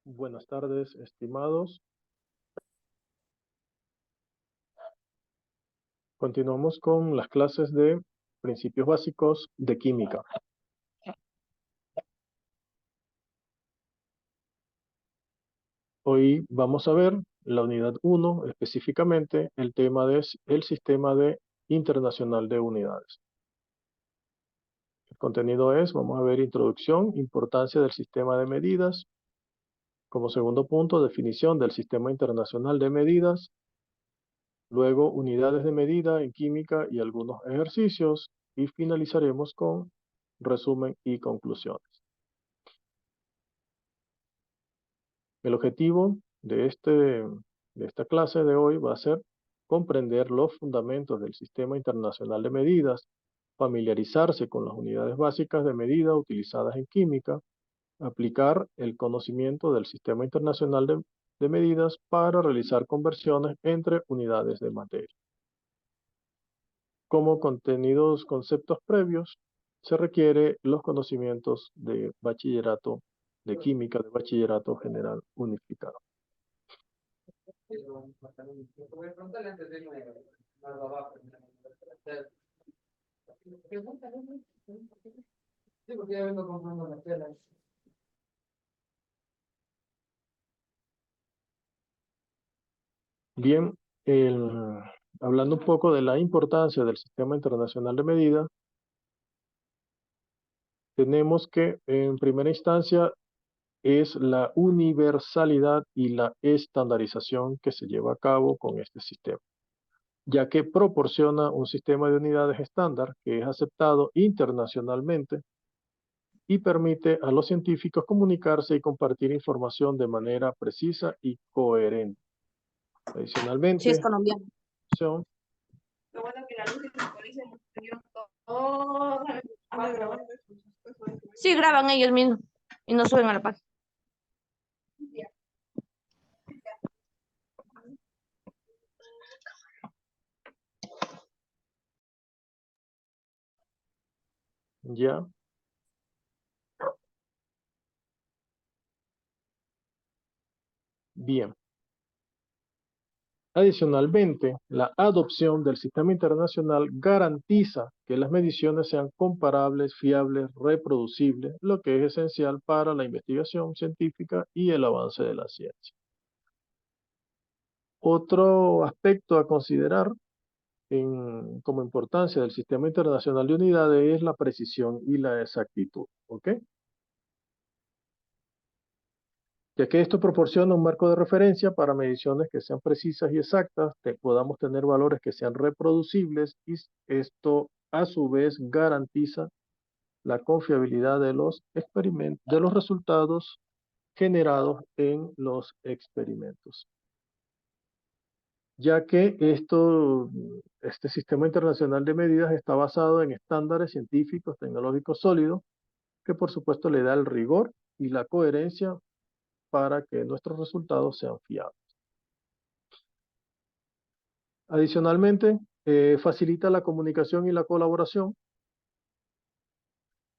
Buenas tardes, estimados. Continuamos con las clases de principios básicos de química. Hoy vamos a ver la unidad 1, específicamente el tema de el sistema internacional de unidades. El contenido es, vamos a ver introducción, importancia del sistema de medidas. Como segundo punto, definición del sistema internacional de medidas. Luego, unidades de medida en química y algunos ejercicios. Y finalizaremos con resumen y conclusiones. El objetivo de esta clase de hoy va a ser comprender los fundamentos del sistema internacional de medidas, familiarizarse con las unidades básicas de medida utilizadas en química, aplicar el conocimiento del sistema internacional de medidas para realizar conversiones entre unidades de materia. Como conceptos previos, se requiere los conocimientos de bachillerato, de química de bachillerato general unificado. Bien, hablando un poco de la importancia del sistema internacional de medidas, tenemos que en primera instancia es la universalidad y la estandarización que se lleva a cabo con este sistema, ya que proporciona un sistema de unidades estándar que es aceptado internacionalmente y permite a los científicos comunicarse y compartir información de manera precisa y coherente. Sí, es Adicionalmente, colombiano. son Lo bueno que la luz y la policía todo. Sí, graban ellos mismos y no suben a la página. ya. Bien. Adicionalmente, la adopción del sistema internacional garantiza que las mediciones sean comparables, fiables, reproducibles, lo que es esencial para la investigación científica y el avance de la ciencia. Otro aspecto a considerar como importancia del sistema internacional de unidades es la precisión y la exactitud, ¿ok? Ya que esto proporciona un marco de referencia para mediciones que sean precisas y exactas, podamos tener valores que sean reproducibles y esto a su vez garantiza la confiabilidad de los resultados generados en los experimentos. Ya que este sistema internacional de medidas está basado en estándares científicos, tecnológicos sólidos, que por supuesto le da el rigor y la coherencia para que nuestros resultados sean fiables. Adicionalmente, facilita la comunicación y la colaboración,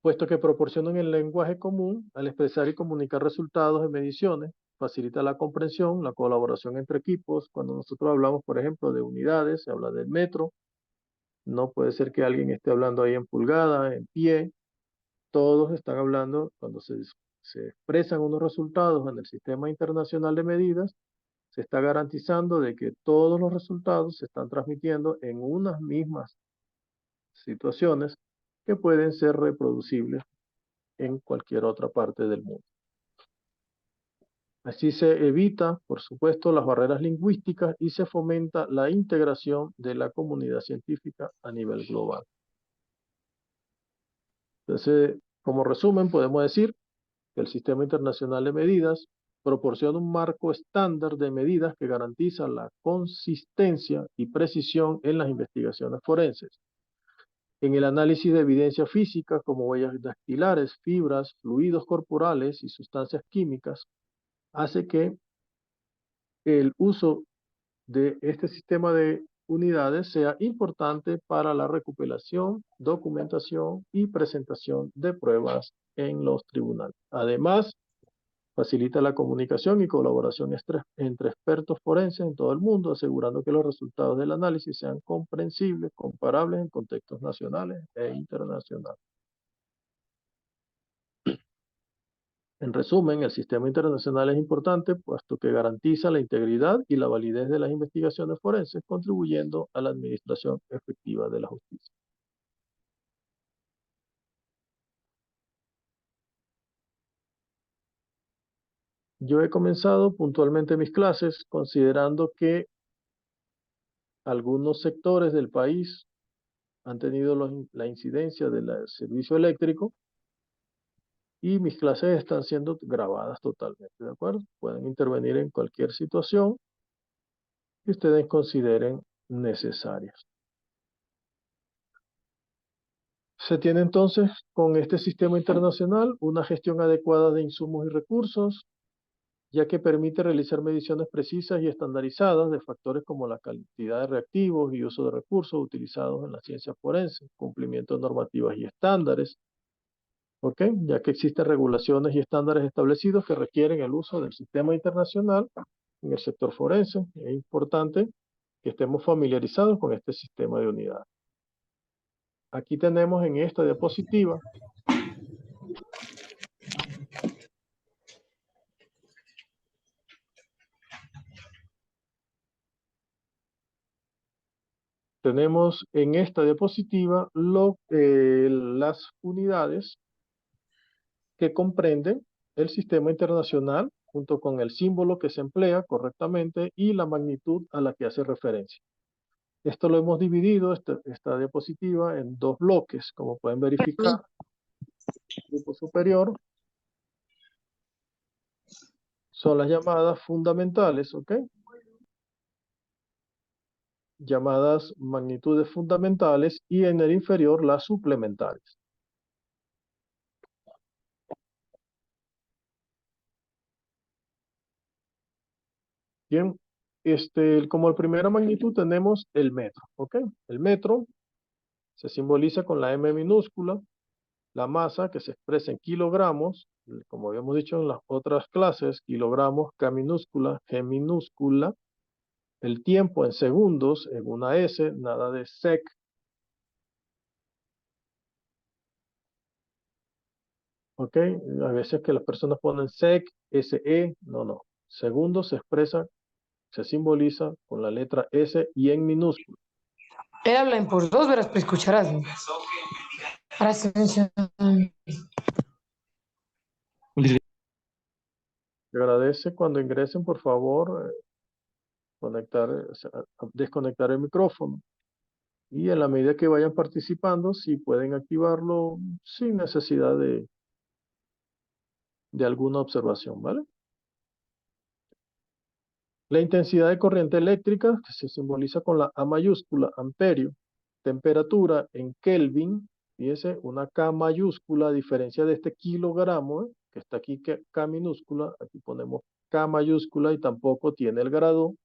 puesto que proporcionan el lenguaje común al expresar y comunicar resultados de mediciones, facilita la comprensión, la colaboración entre equipos. Cuando nosotros hablamos, por ejemplo, de unidades, se habla del metro, no puede ser que alguien esté hablando ahí en pulgada, en pie, todos están hablando, cuando se expresan unos resultados en el sistema internacional de medidas, se está garantizando de que todos los resultados se están transmitiendo en unas mismas situaciones que pueden ser reproducibles en cualquier otra parte del mundo. Así se evita, por supuesto, las barreras lingüísticas y se fomenta la integración de la comunidad científica a nivel global. Entonces, como resumen, podemos decir que el Sistema Internacional de Medidas proporciona un marco estándar de medidas que garantiza la consistencia y precisión en las investigaciones forenses. En el análisis de evidencia física como huellas dactilares, fibras, fluidos corporales y sustancias químicas, hace que el uso de este sistema de unidades sea importante para la recopilación, documentación y presentación de pruebas en los tribunales. Además, Facilita la comunicación y colaboración entre expertos forenses en todo el mundo, asegurando que los resultados del análisis sean comprensibles, comparables en contextos nacionales e internacionales. En resumen, el sistema internacional es importante puesto que garantiza la integridad y la validez de las investigaciones forenses, contribuyendo a la administración efectiva de la justicia. Yo he comenzado puntualmente mis clases considerando que algunos sectores del país han tenido la incidencia del servicio eléctrico y mis clases están siendo grabadas totalmente, ¿de acuerdo? Pueden intervenir en cualquier situación que ustedes consideren necesarias. Se tiene entonces con este sistema internacional una gestión adecuada de insumos y recursos, ya que permite realizar mediciones precisas y estandarizadas de factores como la cantidad de reactivos y uso de recursos utilizados en la ciencia forense, cumplimiento de normativas y estándares, ¿ok? Ya que existen regulaciones y estándares establecidos que requieren el uso del sistema internacional en el sector forense. Es importante que estemos familiarizados con este sistema de unidad. Aquí tenemos en esta diapositiva las unidades que comprenden el sistema internacional junto con el símbolo que se emplea correctamente y la magnitud a la que hace referencia. Esto lo hemos dividido, esta diapositiva, en dos bloques, como pueden verificar. El grupo superior son las llamadas fundamentales, ¿ok? Llamadas magnitudes fundamentales, y en el inferior las suplementales. Bien, como el primera magnitud tenemos el metro, ¿ok? El metro se simboliza con la M minúscula, la masa que se expresa en kilogramos, como habíamos dicho en las otras clases, kilogramos, K minúscula, G minúscula, el tiempo en segundos, en una S, nada de sec. ¿Ok? A veces que las personas ponen sec, SE, no. Segundos se expresa, se simboliza con la letra S y en minúscula. Él habla en por dos, verás, pues escucharás. Ahora se menciona. Te agradece cuando ingresen, por favor, desconectar el micrófono. Y en la medida que vayan participando, si pueden activarlo sin necesidad de alguna observación, ¿vale? La intensidad de corriente eléctrica, que se simboliza con la A mayúscula, amperio. Temperatura en Kelvin, fíjese, una K mayúscula, a diferencia de este kilogramo, que está aquí, K minúscula, aquí ponemos K mayúscula y tampoco tiene el grado.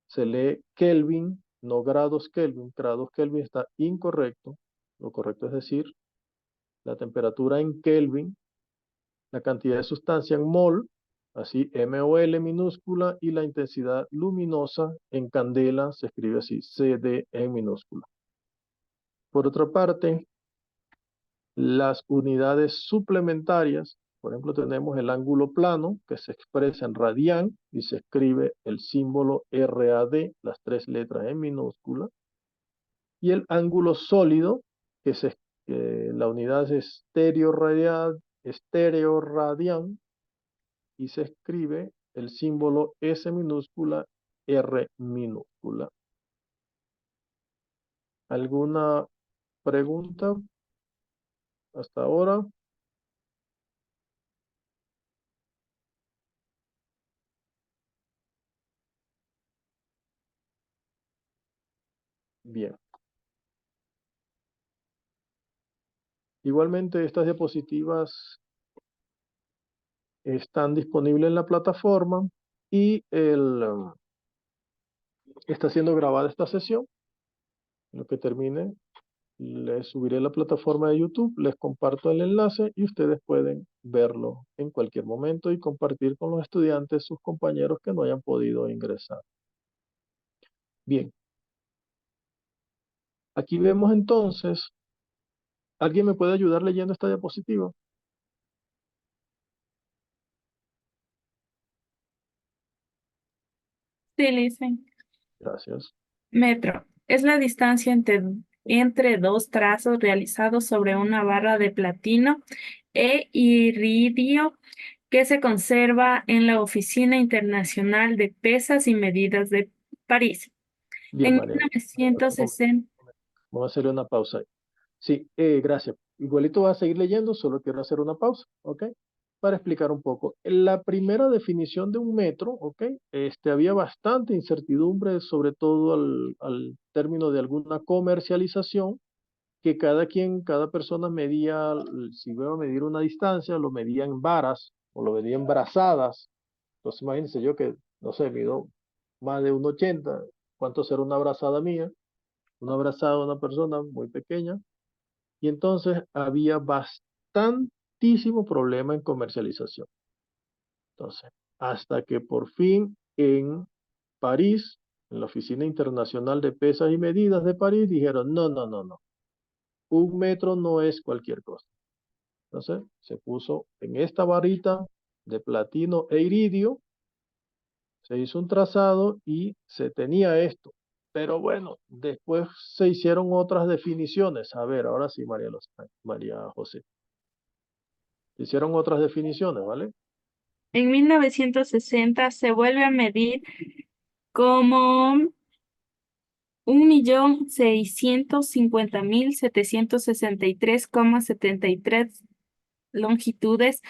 Se lee Kelvin, no grados Kelvin. Grados Kelvin está incorrecto. Lo correcto es decir, la temperatura en Kelvin, la cantidad de sustancia en mol, así MOL minúscula, y la intensidad luminosa en candela se escribe así, CD en minúscula. Por otra parte, las unidades suplementarias, por ejemplo, tenemos el ángulo plano que se expresa en radián y se escribe el símbolo RAD, las tres letras en minúscula, y el ángulo sólido, la unidad es estéreo radián, y se escribe el símbolo S minúscula, R minúscula. ¿Alguna pregunta hasta ahora? Bien. Igualmente, estas diapositivas están disponibles en la plataforma y está siendo grabada esta sesión. En lo que termine, les subiré a la plataforma de YouTube, les comparto el enlace y ustedes pueden verlo en cualquier momento y compartir con los estudiantes, sus compañeros que no hayan podido ingresar. Bien, aquí vemos entonces, ¿alguien me puede ayudar leyendo esta diapositiva? Sí, Listen. Gracias. Metro. Es la distancia entre dos trazos realizados sobre una barra de platino e iridio que se conserva en la Oficina Internacional de Pesas y Medidas de París. Bien, En María. 1960. Vamos a hacerle una pausa ahí. Sí, gracias. Igualito va a seguir leyendo, solo quiero hacer una pausa, ¿ok? Para explicar un poco. La primera definición de un metro, ¿ok? Había bastante incertidumbre, sobre todo al término de alguna comercialización, que cada persona medía, si iba a medir una distancia, lo medía en varas o lo medía en brazadas. Entonces imagínense yo que, no sé, mido más de 1,80. ¿Cuánto será una brazada mía? Una brazada de una persona muy pequeña. Y entonces había bastantísimo problema en comercialización. Entonces, hasta que por fin en París, en la Oficina Internacional de Pesas y Medidas de París, dijeron, no, no, no, no. Un metro no es cualquier cosa. Entonces, se puso en esta varita de platino e iridio, se hizo un trazado y se tenía esto. Pero bueno, después se hicieron otras definiciones. A ver, ahora sí, María José. Se hicieron otras definiciones, ¿vale? En 1960 se vuelve a medir como 1.650.763,73 longitudes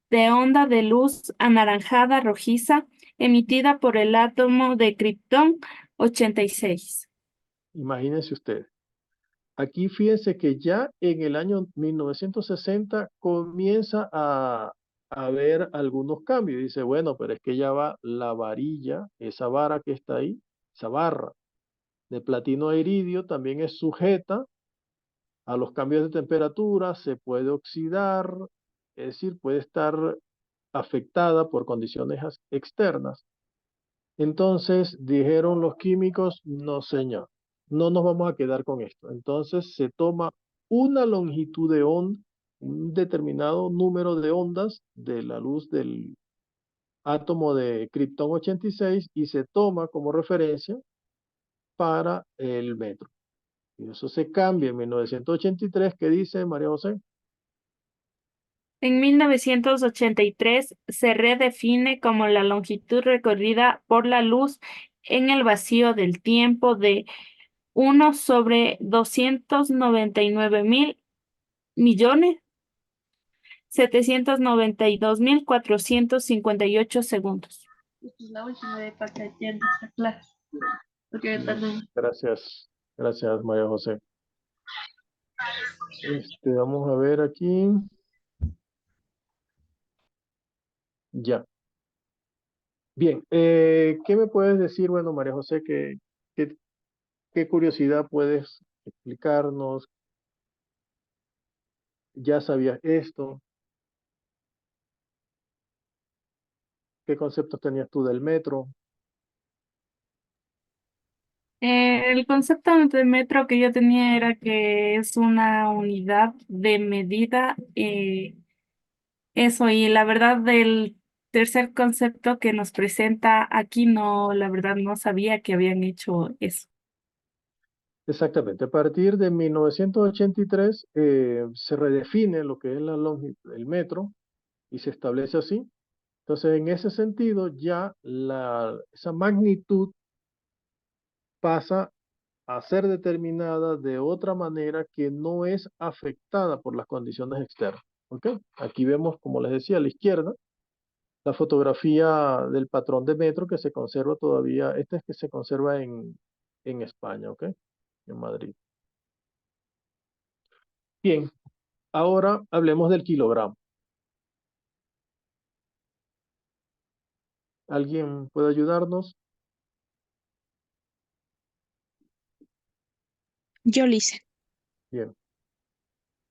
de onda de luz anaranjada rojiza emitida por el átomo de Krypton 86. Imagínense ustedes. Aquí fíjense que ya en el año 1960 comienza a haber algunos cambios. Dice, bueno, pero es que ya va la varilla, esa vara que está ahí, esa barra de platino a iridio también es sujeta a los cambios de temperatura, se puede oxidar, es decir, puede estar afectada por condiciones externas. Entonces dijeron los químicos, no señor, no nos vamos a quedar con esto. Entonces se toma una longitud de onda, un determinado número de ondas de la luz del átomo de Krypton 86 y se toma como referencia para el metro. Y eso se cambia en 1983, ¿qué dice María José? En 1983 se redefine como la longitud recorrida por la luz en el vacío del tiempo de 1/299.792.458 segundos. Esta es la última de para que entiendas esta clase. Porque yo también. Gracias, gracias María José. Vamos a ver aquí. Ya. Bien, ¿qué me puedes decir? Bueno, María José, ¿qué curiosidad puedes explicarnos? ¿Ya sabías esto? ¿Qué conceptos tenías tú del metro? El concepto de metro que yo tenía era que es una unidad de medida, eso, y la verdad del tercer concepto que nos presenta aquí, no, la verdad no sabía que habían hecho eso. Exactamente. A partir de 1983 se redefine lo que es el metro y se establece así. Entonces, en ese sentido, ya esa magnitud pasa a ser determinada de otra manera que no es afectada por las condiciones externas. ¿Ok? Aquí vemos, como les decía, a la izquierda, la fotografía del patrón de metro que se conserva todavía, este es que se conserva en España, ¿ok? En Madrid. Bien, ahora hablemos del kilogramo. ¿Alguien puede ayudarnos? Yo lo hice. Bien.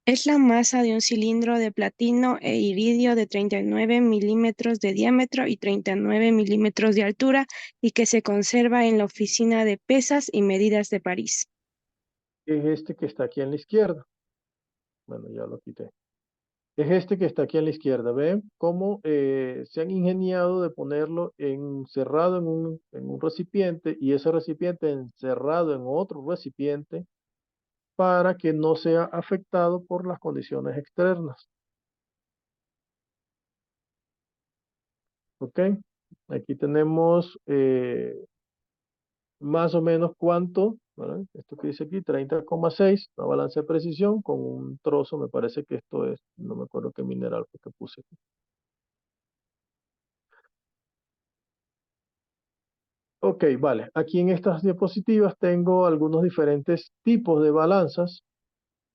Es la masa de un cilindro de platino e iridio de 39 milímetros de diámetro y 39 milímetros de altura y que se conserva en la Oficina de Pesas y Medidas de París. Es este que está aquí en la izquierda. Bueno, ya lo quité. Es este que está aquí en la izquierda. ¿Ven cómo se han ingeniado de ponerlo encerrado en un recipiente y ese recipiente encerrado en otro recipiente para que no sea afectado por las condiciones externas? ¿Ok? Aquí tenemos más o menos cuánto, ¿verdad? Esto que dice aquí, 30,6, una balanza de precisión con un trozo, me parece que esto es, no me acuerdo qué mineral fue que puse aquí. Ok, vale. Aquí en estas diapositivas tengo algunos diferentes tipos de balanzas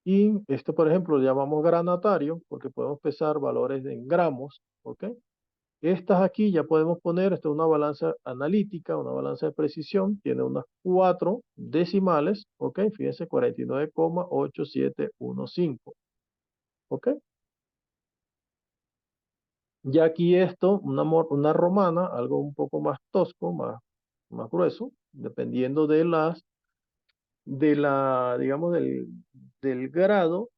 y este, por ejemplo, lo llamamos granatario porque podemos pesar valores en gramos, ¿ok? Estas aquí ya podemos poner, esta es una balanza analítica, una balanza de precisión, tiene unas 4 decimales, ¿ok? Fíjense, 49,8715, ¿ok? Ya aquí esto, una romana, algo un poco más tosco, más grueso, dependiendo digamos, del grado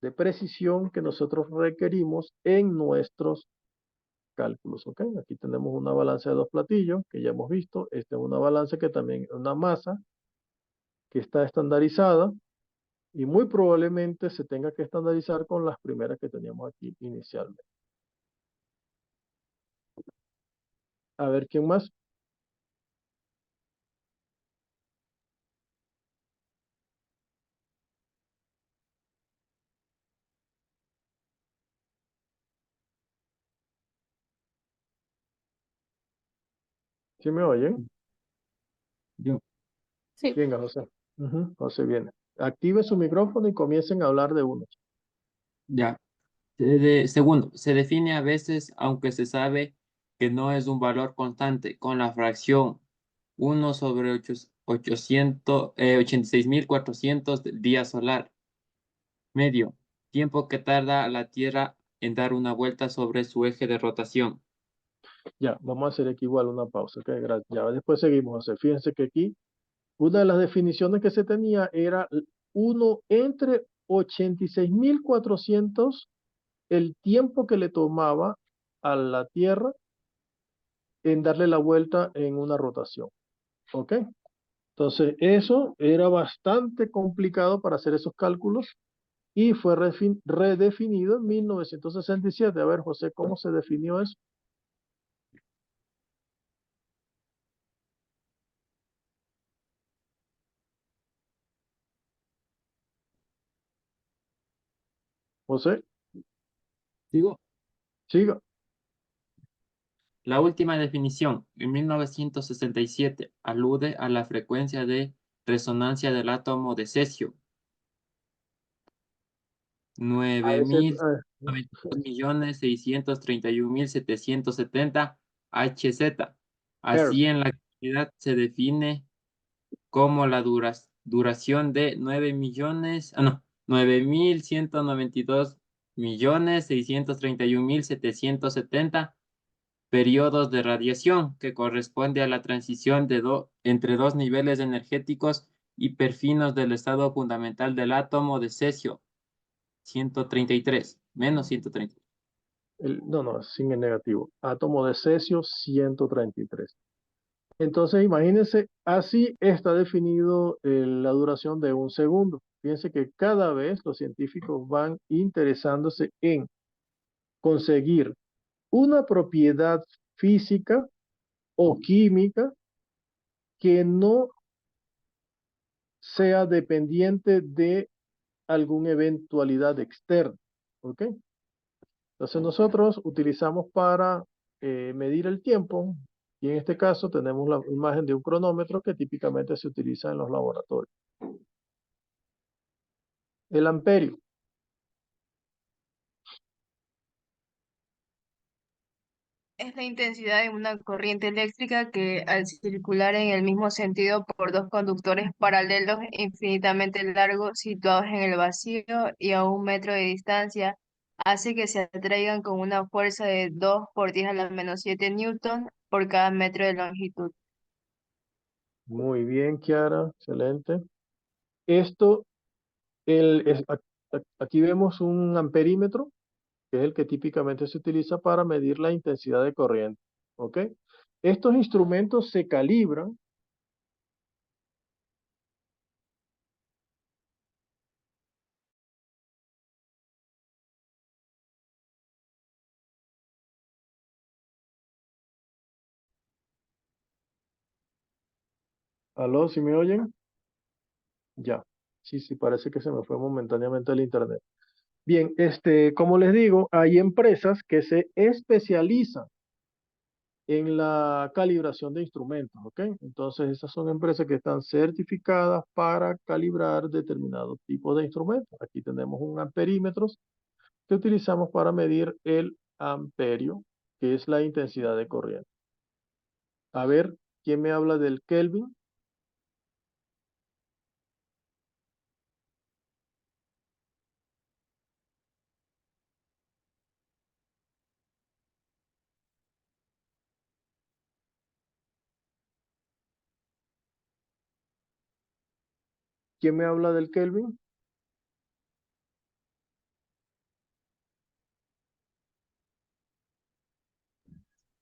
de precisión que nosotros requerimos en nuestros cálculos, ¿ok? Aquí tenemos una balanza de 2 platillos que ya hemos visto. Esta es una balanza que también es una masa que está estandarizada y muy probablemente se tenga que estandarizar con las primeras que teníamos aquí inicialmente. A ver, ¿quién más? ¿Sí me oyen? Yo, Sí. Venga, José. Ujú, José viene. Active su micrófono y comiencen a hablar de uno. ya. Segundo, se define a veces, aunque se sabe que no es un valor constante, con la fracción 1 sobre 86.400 del día solar medio, tiempo que tarda la Tierra en dar una vuelta sobre su eje de rotación. Ya, vamos a hacer aquí igual una pausa, ok, gracias. Ya, después seguimos, José. Fíjense que aquí una de las definiciones que se tenía era 1 entre 86.400 el tiempo que le tomaba a la Tierra en darle la vuelta en una rotación. ¿Ok? Entonces, eso era bastante complicado para hacer esos cálculos y fue redefinido en 1967. A ver, José, ¿cómo se definió eso? José, Digo, siga. la última definición, en 1967, alude a la frecuencia de resonancia del átomo de cesio, A nueve veces, mil noventa y dos millones 631.770 Hz. Así, Hertz. en la actualidad se define como la duración de 9.192.631.770 periodos de radiación, que corresponde a la transición entre dos niveles energéticos hiperfinos del estado fundamental del átomo de cesio, 133, menos 130. No, sin el negativo. Átomo de cesio 133. Entonces, imagínense, así está definido la duración de un segundo. Fíjense que cada vez los científicos van interesándose en conseguir una propiedad física o química que no sea dependiente de alguna eventualidad externa. ¿Ok? Entonces nosotros utilizamos para medir el tiempo, y en este caso tenemos la imagen de un cronómetro que típicamente se utiliza en los laboratorios. El amperio. Es la intensidad de una corriente eléctrica que al circular en el mismo sentido por dos conductores paralelos infinitamente largos situados en el vacío y a 1 metro de distancia, hace que se atraigan con una fuerza de 2 por 10 a la menos 7 newton por cada metro de longitud. Muy bien, Kiara, excelente. Esto, aquí vemos un amperímetro, que es el que típicamente se utiliza para medir la intensidad de corriente. ¿Ok? Estos instrumentos se calibran. ¿Aló, si me oyen? Ya. Sí, sí, parece que se me fue momentáneamente el internet. Bien, como les digo, hay empresas que se especializan en la calibración de instrumentos, ¿ok? Entonces, esas son empresas que están certificadas para calibrar determinados tipos de instrumentos. Aquí tenemos un amperímetro que utilizamos para medir el amperio, que es la intensidad de corriente. A ver, ¿quién me habla del Kelvin? ¿Quién me habla del Kelvin?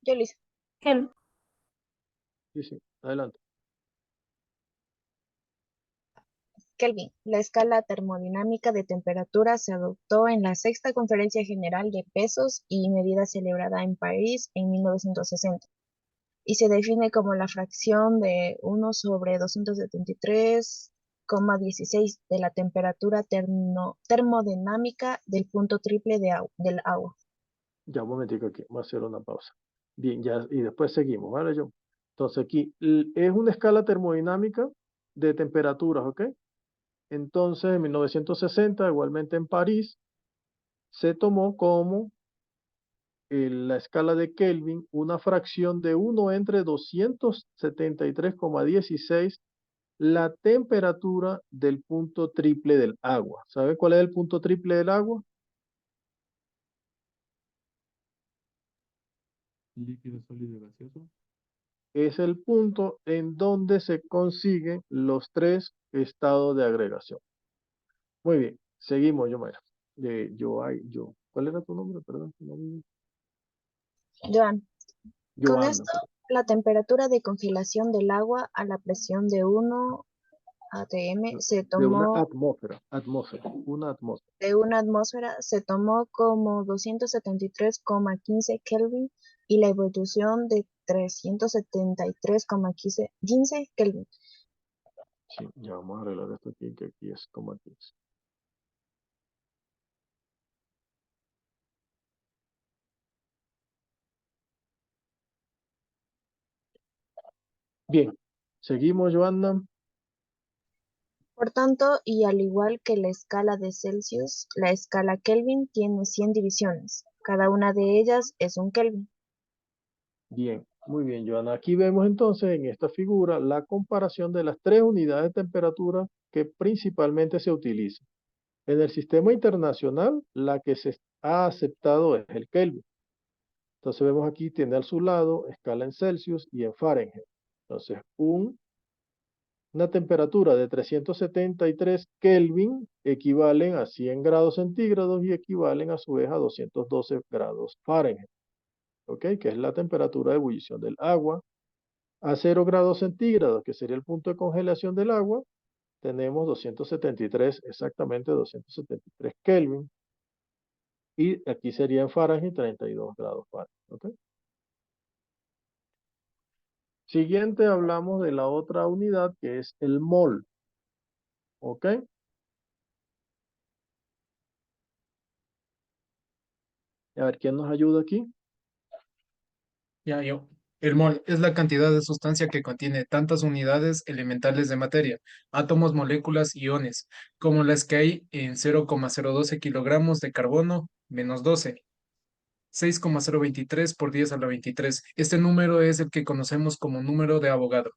Yo lo hice. Sí, sí, adelante. Kelvin, la escala termodinámica de temperatura se adoptó en la Sexta Conferencia General de Pesos y Medidas celebrada en París en 1960 y se define como la fracción de 1/273,16 de la temperatura termodinámica del punto triple del agua. Ya un momentico aquí, voy a hacer una pausa. Bien, ya, y después seguimos, ¿vale? Entonces aquí es una escala termodinámica de temperaturas, ¿ok? Entonces, en 1960, igualmente en París, se tomó como la escala de Kelvin una fracción de 1 entre 273,16 la temperatura del punto triple del agua. ¿Sabe cuál es el punto triple del agua? Líquido, sólido y gaseoso. Es el punto en donde se consiguen los tres estados de agregación. Muy bien, seguimos, Yomara. ¿Cuál era tu nombre? Perdón, tu nombre. Joan, con Joana. esto, la temperatura de congelación del agua a la presión de 1 atm se De una tomó una atmósfera. de una atmósfera se tomó como 273,15 Kelvin y la evolución de 373,15 Kelvin. Sí, ya vamos a arreglar esto aquí, que aquí es como aquí es. Bien, seguimos, Joana. Por tanto, y al igual que la escala de Celsius, la escala Kelvin tiene 100 divisiones. Cada una de ellas es un Kelvin. Bien, muy bien, Joana. Aquí vemos entonces en esta figura la comparación de las tres unidades de temperatura que principalmente se utilizan. En el sistema internacional, la que se ha aceptado es el Kelvin. Entonces vemos aquí, tiene a su lado escala en Celsius y en Fahrenheit. Entonces, una temperatura de 373 Kelvin equivalen a 100 grados centígrados y equivalen a su vez a 212 grados Fahrenheit. ¿Ok? Que es la temperatura de ebullición del agua. A 0 grados centígrados, que sería el punto de congelación del agua, tenemos 273, exactamente 273 Kelvin. Y aquí sería en Fahrenheit 32 grados Fahrenheit. ¿Ok? Siguiente hablamos de la otra unidad que es el mol. ¿Ok? A ver, ¿quién nos ayuda aquí? Ya, yo. El mol es la cantidad de sustancia que contiene tantas unidades elementales de materia, átomos, moléculas, iones, como las que hay en 0,012 kilogramos de carbono menos 12. 6,023 por 10 a la 23. Este número es el que conocemos como número de Avogadro.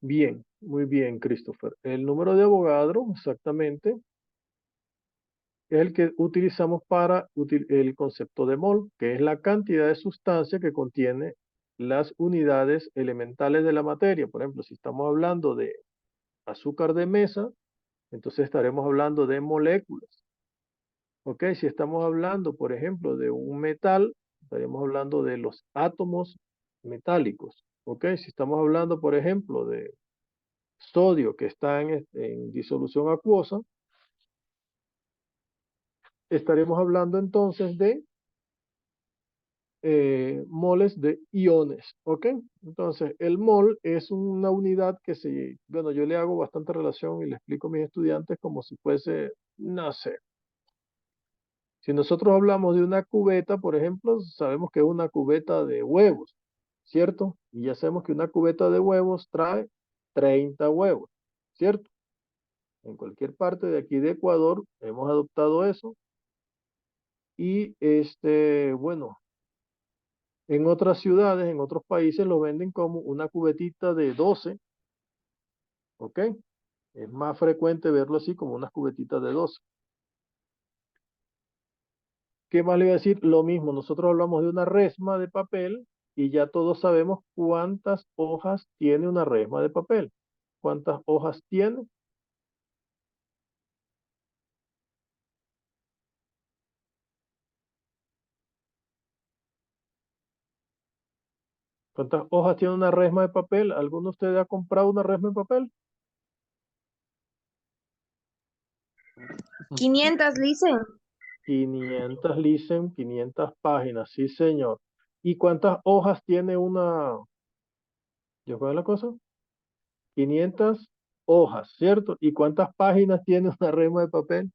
Bien, muy bien, Christopher. El número de Avogadro, exactamente, es el que utilizamos para el concepto de mol, que es la cantidad de sustancia que contiene las unidades elementales de la materia. Por ejemplo, si estamos hablando de azúcar de mesa, entonces estaremos hablando de moléculas. ¿Ok? Si estamos hablando, por ejemplo, de un metal, estaríamos hablando de los átomos metálicos. ¿Ok? Si estamos hablando, por ejemplo, de sodio que está en disolución acuosa, estaremos hablando entonces de moles de iones, ¿ok? Entonces, el mol es una unidad que bueno, yo le hago bastante relación y le explico a mis estudiantes como si fuese, no sé, si nosotros hablamos de una cubeta, por ejemplo, sabemos que es una cubeta de huevos, ¿cierto? Y ya sabemos que una cubeta de huevos trae 30 huevos, ¿cierto? En cualquier parte de aquí de Ecuador hemos adoptado eso. Y bueno, en otras ciudades, en otros países lo venden como una cubetita de 12, ¿ok? Es más frecuente verlo así como unas cubetitas de 12. ¿Qué más le iba a decir? Lo mismo, nosotros hablamos de una resma de papel y ya todos sabemos cuántas hojas tiene una resma de papel. ¿Cuántas hojas tiene? ¿Cuántas hojas tiene una resma de papel? ¿Alguno de ustedes ha comprado una resma de papel? 500, dicen. 500 lisen, 500 páginas, sí señor. ¿Y cuántas hojas tiene una? ¿Yo cuál es la cosa? 500 hojas, ¿cierto? ¿Y cuántas páginas tiene una resma de papel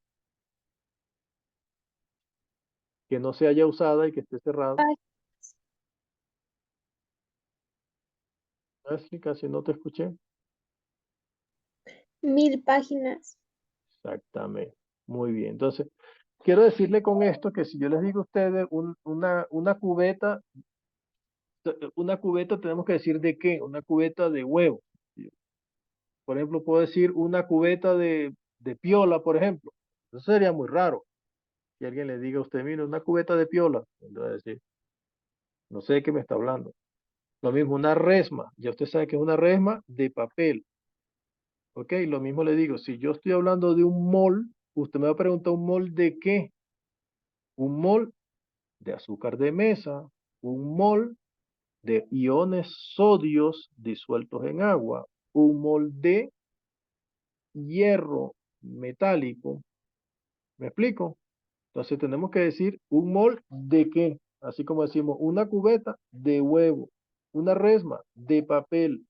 que no se haya usada y que esté cerrada? Ashley, casi no te escuché. 1000 páginas. Exactamente. Muy bien. Entonces, quiero decirle con esto que si yo les digo a ustedes una cubeta tenemos que decir de qué, una cubeta de huevo. Por ejemplo, puedo decir una cubeta de piola, por ejemplo. Eso sería muy raro. Que alguien le diga a usted, mire, una cubeta de piola. Él va a decir, no sé de qué me está hablando. Lo mismo, una resma. Ya usted sabe que es una resma de papel. ¿Ok? Lo mismo le digo, si yo estoy hablando de un mol, usted me va a preguntar un mol de qué. Un mol de azúcar de mesa, un mol de iones sodios disueltos en agua, un mol de hierro metálico. ¿Me explico? Entonces tenemos que decir un mol de qué, así como decimos una cubeta de huevo, una resma de papel,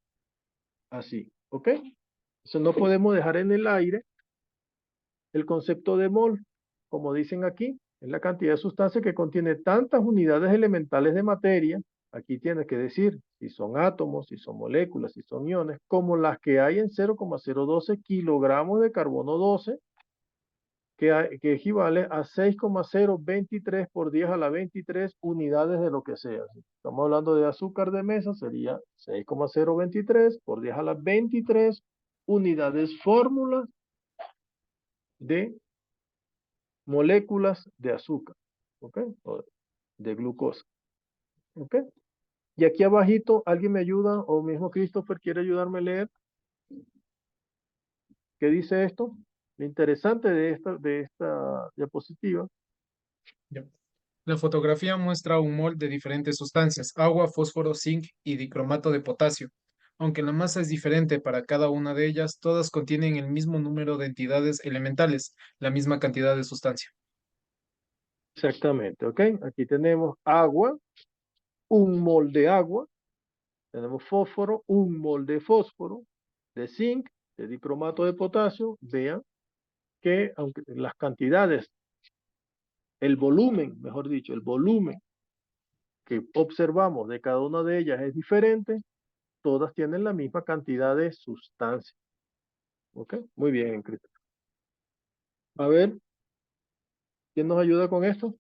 así, ¿ok? Entonces no podemos dejar en el aire el concepto de mol, como dicen aquí, es la cantidad de sustancia que contiene tantas unidades elementales de materia, aquí tiene que decir si son átomos, si son moléculas, si son iones, como las que hay en 0,012 kilogramos de carbono 12, que equivale a 6,023 por 10 a la 23 unidades de lo que sea. Si estamos hablando de azúcar de mesa, sería 6,023 por 10 a la 23 unidades fórmulas de moléculas de azúcar, ¿ok? O de glucosa, ¿ok? Y aquí abajito, ¿alguien me ayuda? O mismo Christopher quiere ayudarme a leer. ¿Qué dice esto? Lo interesante de esta diapositiva. Ya. La fotografía muestra un mol de diferentes sustancias, agua, fósforo, zinc y dicromato de potasio. Aunque la masa es diferente para cada una de ellas, todas contienen el mismo número de entidades elementales, la misma cantidad de sustancia. Exactamente, ¿ok? Aquí tenemos agua, un mol de agua, tenemos fósforo, un mol de fósforo, de zinc, de dicromato de potasio. Vean que aunque las cantidades, el volumen, mejor dicho, el volumen que observamos de cada una de ellas es diferente, todas tienen la misma cantidad de sustancia. ¿Ok? Muy bien, Cristo. A ver, ¿quién nos ayuda con esto?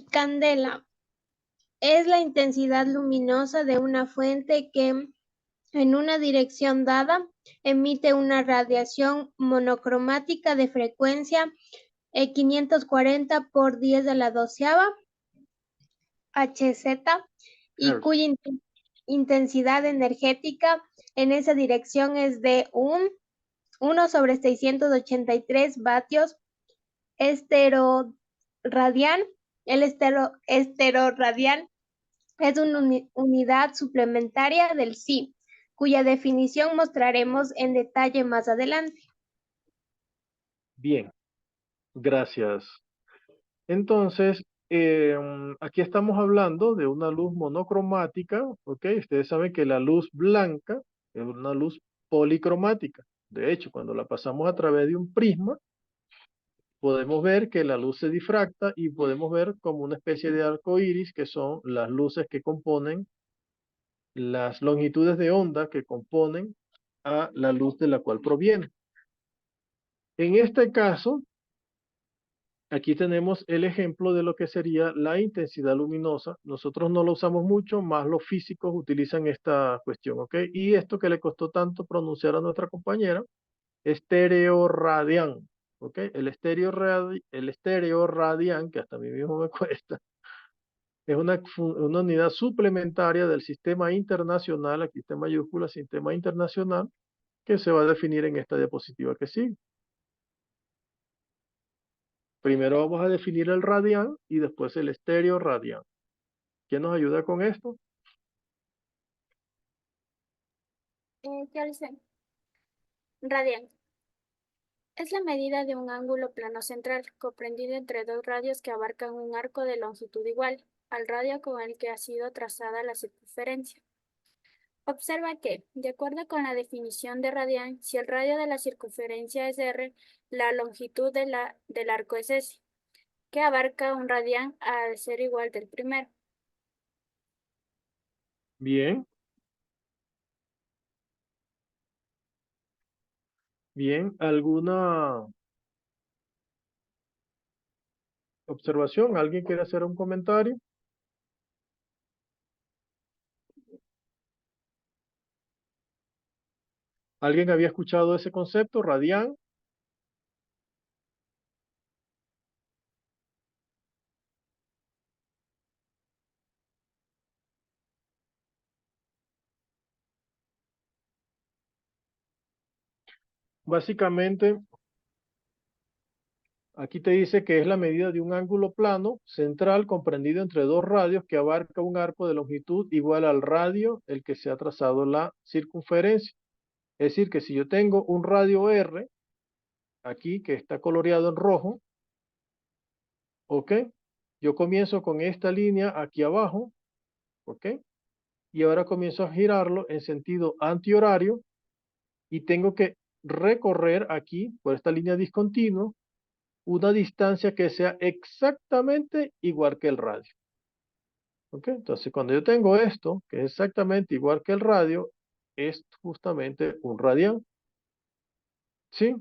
Candela es la intensidad luminosa de una fuente que, en una dirección dada, emite una radiación monocromática de frecuencia 540 por 10 a la 12ª Hz y Hertz. cuya intensidad energética en esa dirección es de 1/683 vatios esteroradian. El esteroradian es una unidad suplementaria del SI, cuya definición mostraremos en detalle más adelante. Bien, gracias. Entonces, aquí estamos hablando de una luz monocromática, ¿ok? Ustedes saben que la luz blanca es una luz policromática. De hecho, cuando la pasamos a través de un prisma, podemos ver que la luz se difracta y podemos ver como una especie de arco iris, que son las luces que componen las longitudes de onda que componen a la luz de la cual proviene. En este caso, aquí tenemos el ejemplo de lo que sería la intensidad luminosa. Nosotros no lo usamos mucho, más los físicos utilizan esta cuestión, ¿ok? Y esto que le costó tanto pronunciar a nuestra compañera, estereoradián, ¿ok? El estereoradián, que hasta a mí mismo me cuesta, es una unidad suplementaria del sistema internacional, aquí está en mayúscula, sistema internacional, que se va a definir en esta diapositiva que sigue. Primero vamos a definir el radián y después el estereoradián. ¿Quién nos ayuda con esto? Yo lo sé. Radián. Es la medida de un ángulo plano central, comprendido entre dos radios que abarcan un arco de longitud igual al radio con el que ha sido trazada la circunferencia. Observa que, de acuerdo con la definición de radián, si el radio de la circunferencia es r, la longitud del arco es s, que abarca un radián al ser igual del primero. Bien. Bien, ¿alguna observación? ¿Alguien quiere hacer un comentario? ¿Alguien había escuchado ese concepto, radián? Básicamente, aquí te dice que es la medida de un ángulo plano central comprendido entre dos radios que abarca un arco de longitud igual al radio el que se ha trazado la circunferencia. Es decir, que si yo tengo un radio R, aquí que está coloreado en rojo, ¿ok? Yo comienzo con esta línea aquí abajo, ¿ok? Y ahora comienzo a girarlo en sentido antihorario y tengo que recorrer aquí, por esta línea discontinua, una distancia que sea exactamente igual que el radio. ¿Ok? Entonces, cuando yo tengo esto, que es exactamente igual que el radio, es justamente un radián. ¿Sí?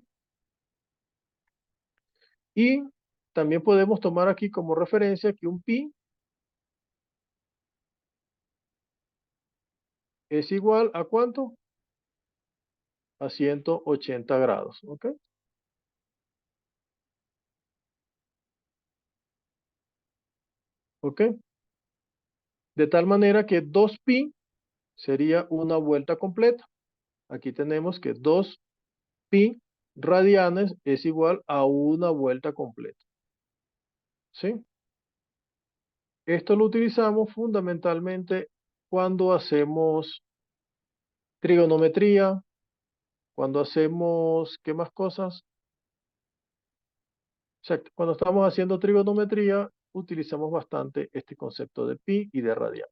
Y también podemos tomar aquí como referencia que un pi es igual a ¿cuánto? A 180 grados. ¿Ok? ¿Ok? De tal manera que 2pi sería una vuelta completa. Aquí tenemos que 2pi radianes es igual a una vuelta completa. ¿Sí? Esto lo utilizamos fundamentalmente cuando hacemos trigonometría, cuando hacemos, ¿qué más cosas? Exacto, cuando estamos haciendo trigonometría, utilizamos bastante este concepto de pi y de radian.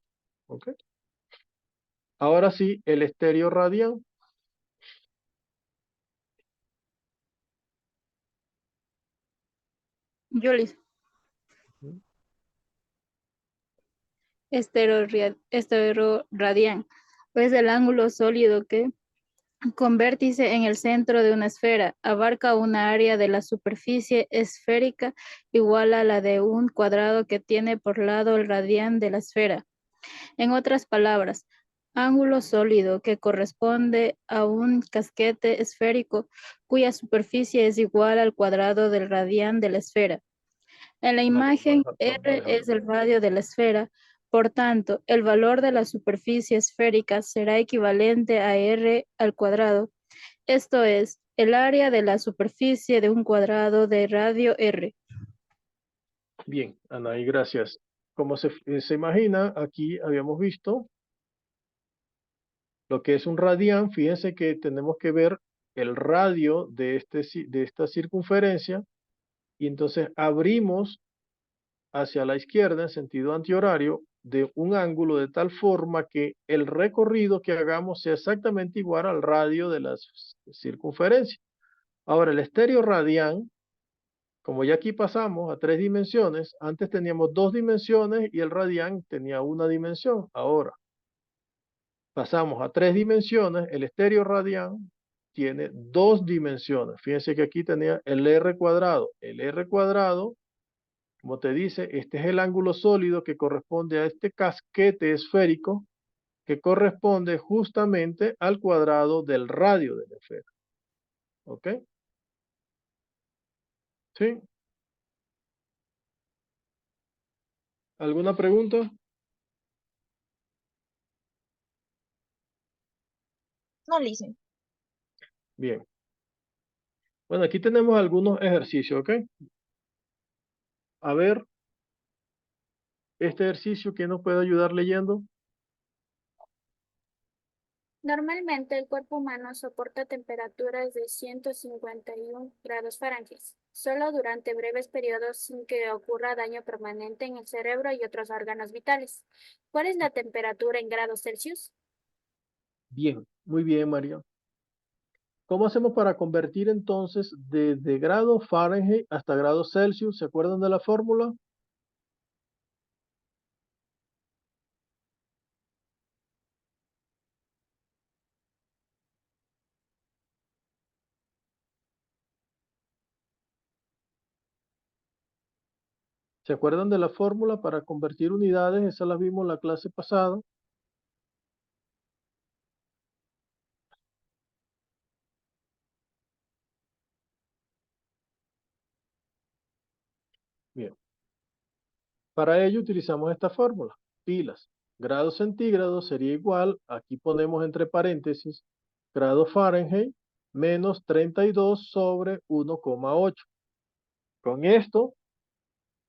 ¿Ok? Ahora sí, el estéreo radian. Yo les esteroradián, pues el ángulo sólido que con vértice en el centro de una esfera, abarca una área de la superficie esférica igual a la de un cuadrado que tiene por lado el radián de la esfera. En otras palabras, ángulo sólido que corresponde a un casquete esférico cuya superficie es igual al cuadrado del radián de la esfera. En la Vale, imagen, vamos a R dejarlo. es el radio de la esfera, por tanto, el valor de la superficie esférica será equivalente a R al cuadrado. Esto es, el área de la superficie de un cuadrado de radio R. Bien, Anaí, gracias. Como se imagina, aquí habíamos visto lo que es un radián. Fíjense que tenemos que ver el radio de esta circunferencia y entonces abrimos hacia la izquierda en sentido antihorario de un ángulo de tal forma que el recorrido que hagamos sea exactamente igual al radio de la circunferencia. Ahora, el estéreo radián, como ya aquí pasamos a 3 dimensiones, antes teníamos 2 dimensiones y el radián tenía una dimensión. Ahora pasamos a 3 dimensiones, el estéreo radián tiene 2 dimensiones. Fíjense que aquí tenía el R cuadrado. El R cuadrado, como te dice, este es el ángulo sólido que corresponde a este casquete esférico que corresponde justamente al cuadrado del radio de la esfera. ¿Ok? ¿Sí? ¿Alguna pregunta? No, Lice. Bien. Bueno, aquí tenemos algunos ejercicios, ¿ok? A ver, este ejercicio, ¿quién nos puede ayudar leyendo? Normalmente el cuerpo humano soporta temperaturas de 151 grados Fahrenheit, solo durante breves periodos sin que ocurra daño permanente en el cerebro y otros órganos vitales. ¿Cuál es la temperatura en grados Celsius? Bien, muy bien, María. ¿Cómo hacemos para convertir entonces de grados Fahrenheit hasta grados Celsius? ¿Se acuerdan de la fórmula? ¿Se acuerdan de la fórmula para convertir unidades? Esa la vimos en la clase pasada. Bien. Para ello utilizamos esta fórmula. Pilas. Grados centígrados sería igual, aquí ponemos entre paréntesis, grado Fahrenheit menos 32 sobre 1,8. Con esto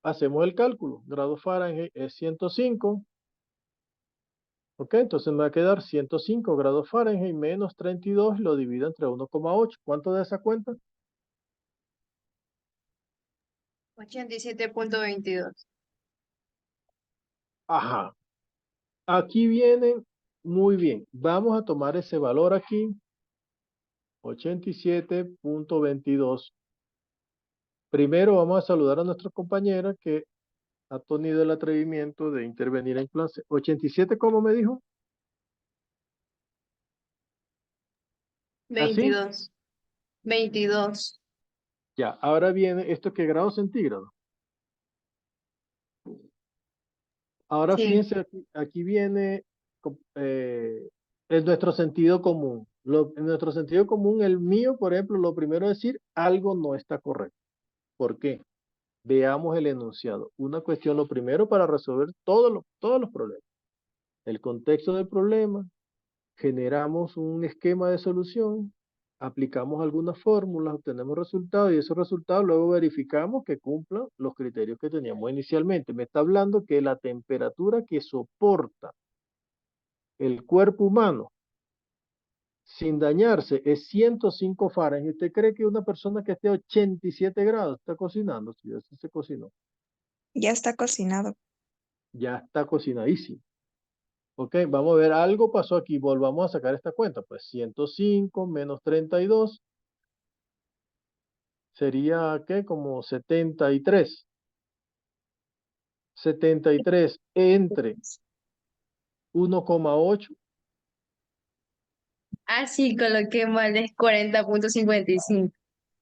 hacemos el cálculo. Grado Fahrenheit es 105. Ok, entonces me va a quedar 105 grados Fahrenheit menos 32, lo divido entre 1,8. ¿Cuánto da esa cuenta? 87.22. Ajá. Aquí viene muy bien. Vamos a tomar ese valor aquí. 87.22. Primero vamos a saludar a nuestra compañera que ha tenido el atrevimiento de intervenir en clase. 87, ¿cómo me dijo? ¿Así? 22. 22. Ya, ahora viene esto que grados centígrados. Ahora Sí. fíjense, aquí viene en nuestro sentido común. En nuestro sentido común, el mío, por ejemplo, lo primero es decir, algo no está correcto. ¿Por qué? Veamos el enunciado. Una cuestión, lo primero para resolver todos los problemas. El contexto del problema, generamos un esquema de solución, aplicamos algunas fórmulas, obtenemos resultados y esos resultados luego verificamos que cumplan los criterios que teníamos inicialmente. Me está hablando que la temperatura que soporta el cuerpo humano sin dañarse es 105 Fahrenheit. ¿Usted cree que una persona que esté a 87 grados está cocinando? Si ya se cocinó. Ya está cocinado. Ya está cocinadísimo. Ok, vamos a ver, algo pasó aquí. Volvamos a sacar esta cuenta. Pues 105 menos 32 sería, ¿qué? Como 73. 73 entre 1,8. Así coloquemos el de 40,55.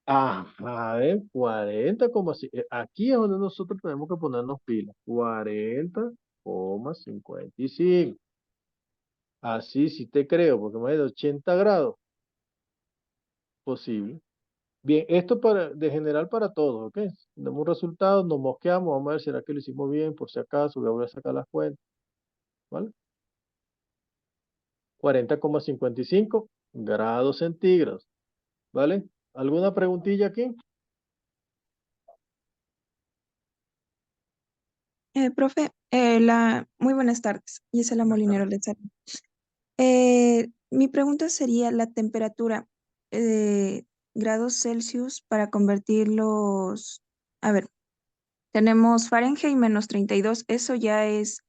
Ajá, 40,5. Aquí es donde nosotros tenemos que ponernos pilas. 40,55. Así sí te creo, porque más de 80 grados, posible. Bien, esto de general para todos, ¿ok? Damos un resultado, nos mosqueamos, vamos a ver, ¿será que lo hicimos bien? Por si acaso, voy a sacar las cuentas, ¿vale? 40,55 grados centígrados, ¿vale? ¿Alguna preguntilla aquí? Profe, muy buenas tardes. Gisela Buenas Molinero tardes. Lezama. Mi pregunta sería la temperatura grados Celsius para convertirlos. A ver, tenemos Fahrenheit -32. Eso ya es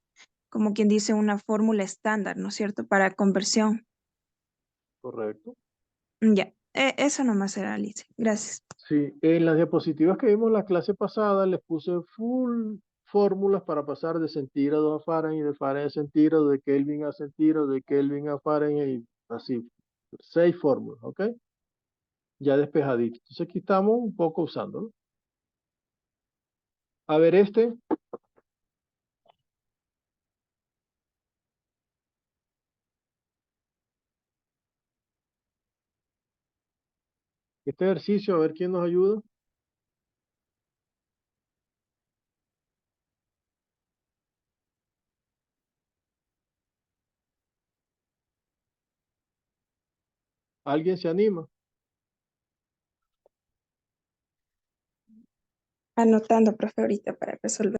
como quien dice una fórmula estándar, ¿no es cierto? Para conversión. Correcto. Ya, eso nomás era, Alice. Gracias. Sí, en las diapositivas que vimos la clase pasada les puse full fórmulas para pasar de centígrados a Fahrenheit, de Fahrenheit a centígrados, de Kelvin a centígrados, de Kelvin a Fahrenheit, así, 6 fórmulas, ¿ok? Ya despejadito. Entonces aquí estamos un poco usándolo. A ver este ejercicio, a ver quién nos ayuda. ¿Alguien se anima? Anotando, profe, ahorita para resolver.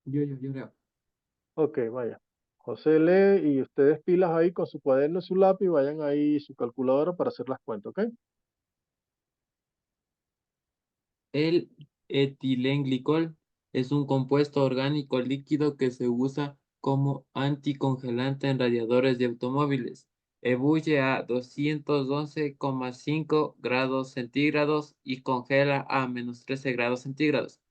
Yo leo. Ok, vaya. José lee y ustedes pilas ahí con su cuaderno y su lápiz, vayan ahí su calculadora para hacer las cuentas, ¿ok? El etilenglicol es un compuesto orgánico líquido que se usa como anticongelante en radiadores de automóviles. Ebulle a 211,5 grados centígrados y congela a -13 grados centígrados.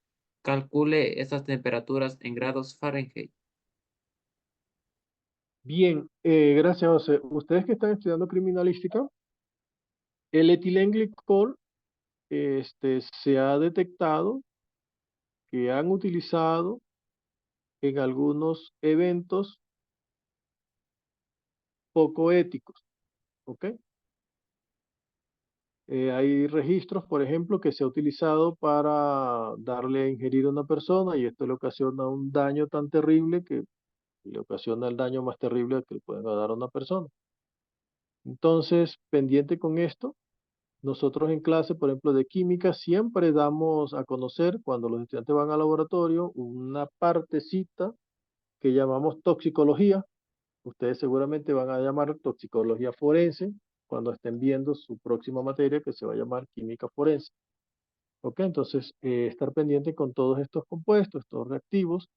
Calcule estas temperaturas en grados Fahrenheit. Bien, gracias, José. Ustedes que están estudiando criminalística, el etilenglicol se ha detectado que han utilizado en algunos eventos poco éticos, ¿ok? Hay registros, por ejemplo, que se ha utilizado para darle a ingerir a una persona y esto le ocasiona un daño tan terrible que le ocasiona el daño más terrible que le pueden dar a una persona. Entonces, pendiente con esto, nosotros en clase, por ejemplo, de química, siempre damos a conocer cuando los estudiantes van al laboratorio una partecita que llamamos toxicología. Ustedes seguramente van a llamar toxicología forense cuando estén viendo su próxima materia que se va a llamar química forense. ¿Ok? Entonces, estar pendiente con todos estos compuestos, estos reactivos.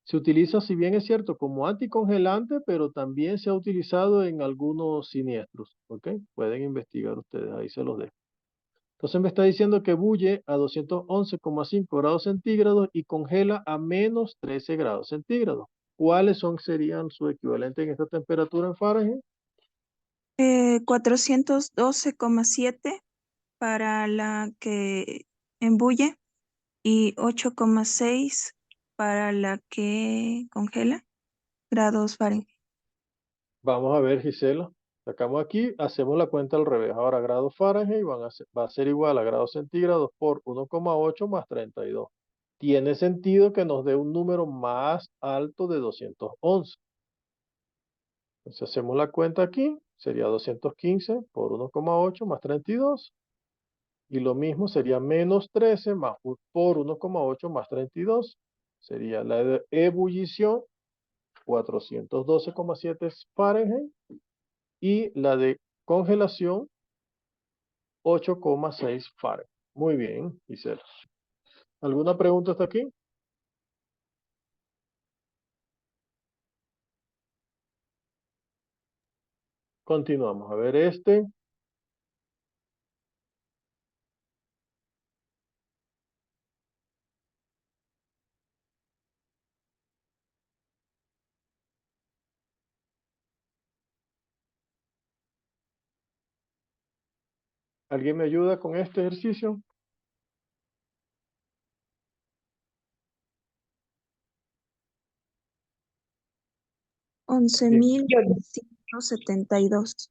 Se utiliza, si bien es cierto, como anticongelante, pero también se ha utilizado en algunos siniestros. ¿Ok? Pueden investigar ustedes, ahí se los dejo. Entonces me está diciendo que bulle a 211,5 grados centígrados y congela a -13 grados centígrados. ¿Cuáles serían su equivalente en esta temperatura en Fahrenheit? 412,7 para la que embulle y 8,6 para la que congela grados Fahrenheit. Vamos a ver, Gisela. Sacamos aquí, hacemos la cuenta al revés. Ahora, grados Fahrenheit va a ser igual a grados centígrados por 1,8 más 32. Tiene sentido que nos dé un número más alto de 211. Entonces hacemos la cuenta aquí, sería 215 por 1,8 más 32. Y lo mismo sería -13 por 1,8 más 32. Sería la de ebullición, 412,7 Fahrenheit. Y la de congelación, 8,6 Fahrenheit. Muy bien, Gisela. ¿Alguna pregunta hasta aquí? Continuamos. A ver este. ¿Alguien me ayuda con este ejercicio? Bien. 11.172.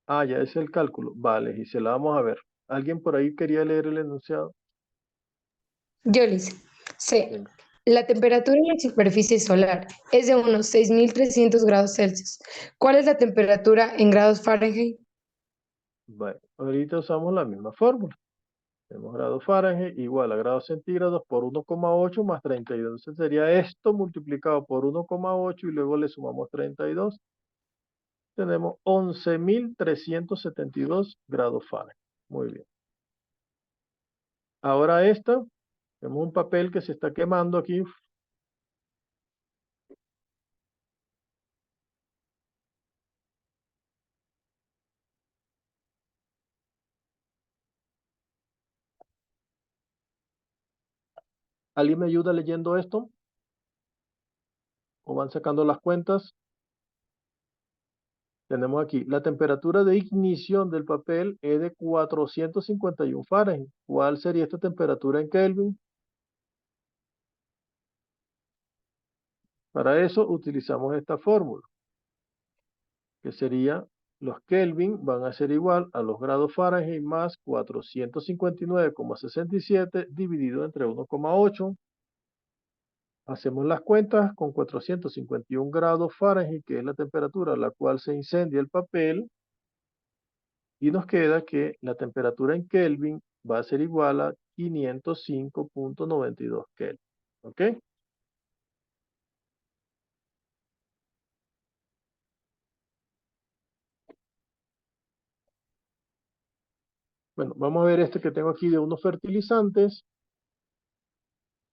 Ah, ya es el cálculo. Vale, y se la vamos a ver. ¿Alguien por ahí quería leer el enunciado? Yolis, C. Venga. La temperatura en la superficie solar es de unos 6.300 grados Celsius. ¿Cuál es la temperatura en grados Fahrenheit? Bueno, ahorita usamos la misma fórmula. Tenemos grados Fahrenheit igual a grados centígrados por 1,8 más 32. Entonces sería esto multiplicado por 1,8 y luego le sumamos 32. Tenemos 11.372 grados Fahrenheit. Muy bien. Ahora esta, tenemos un papel que se está quemando aquí. ¿Alguien me ayuda leyendo esto? ¿O van sacando las cuentas? Tenemos aquí, la temperatura de ignición del papel es de 451 Fahrenheit. ¿Cuál sería esta temperatura en Kelvin? Para eso utilizamos esta fórmula, que sería los Kelvin van a ser igual a los grados Fahrenheit más 459,67 dividido entre 1,8. Hacemos las cuentas con 451 grados Fahrenheit, que es la temperatura a la cual se incendia el papel, y nos queda que la temperatura en Kelvin va a ser igual a 505,92 Kelvin. ¿Ok? Bueno, vamos a ver este que tengo aquí de unos fertilizantes.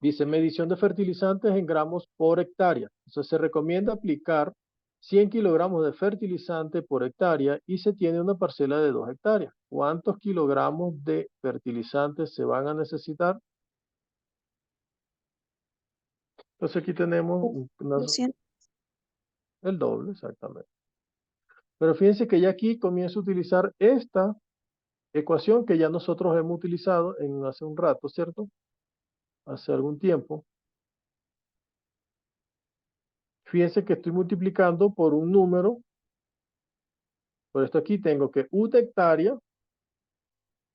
Dice medición de fertilizantes en gramos por hectárea. Entonces se recomienda aplicar 100 kilogramos de fertilizante por hectárea y se tiene una parcela de 2 hectáreas. ¿Cuántos kilogramos de fertilizantes se van a necesitar? Entonces aquí tenemos 200. el doble, exactamente. Pero fíjense que ya aquí comienzo a utilizar esta ecuación que ya nosotros hemos utilizado hace un rato, ¿cierto? Hace algún tiempo. Fíjense que estoy multiplicando por un número. Por esto aquí tengo que una hectárea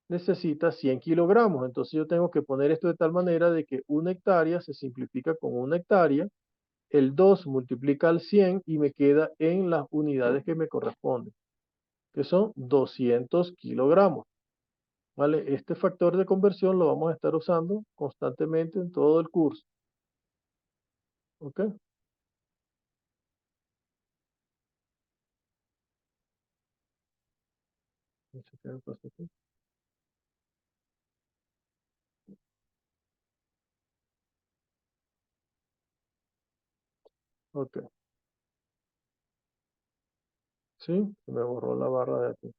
necesita 100 kilogramos. Entonces yo tengo que poner esto de tal manera de que una hectárea se simplifica con una hectárea. El 2 multiplica al 100 y me queda en las unidades que me corresponden, que son 200 kilogramos. ¿Vale? Este factor de conversión lo vamos a estar usando constantemente en todo el curso. ¿Ok? Ok. ¿Sí? Me borró la barra de aquí.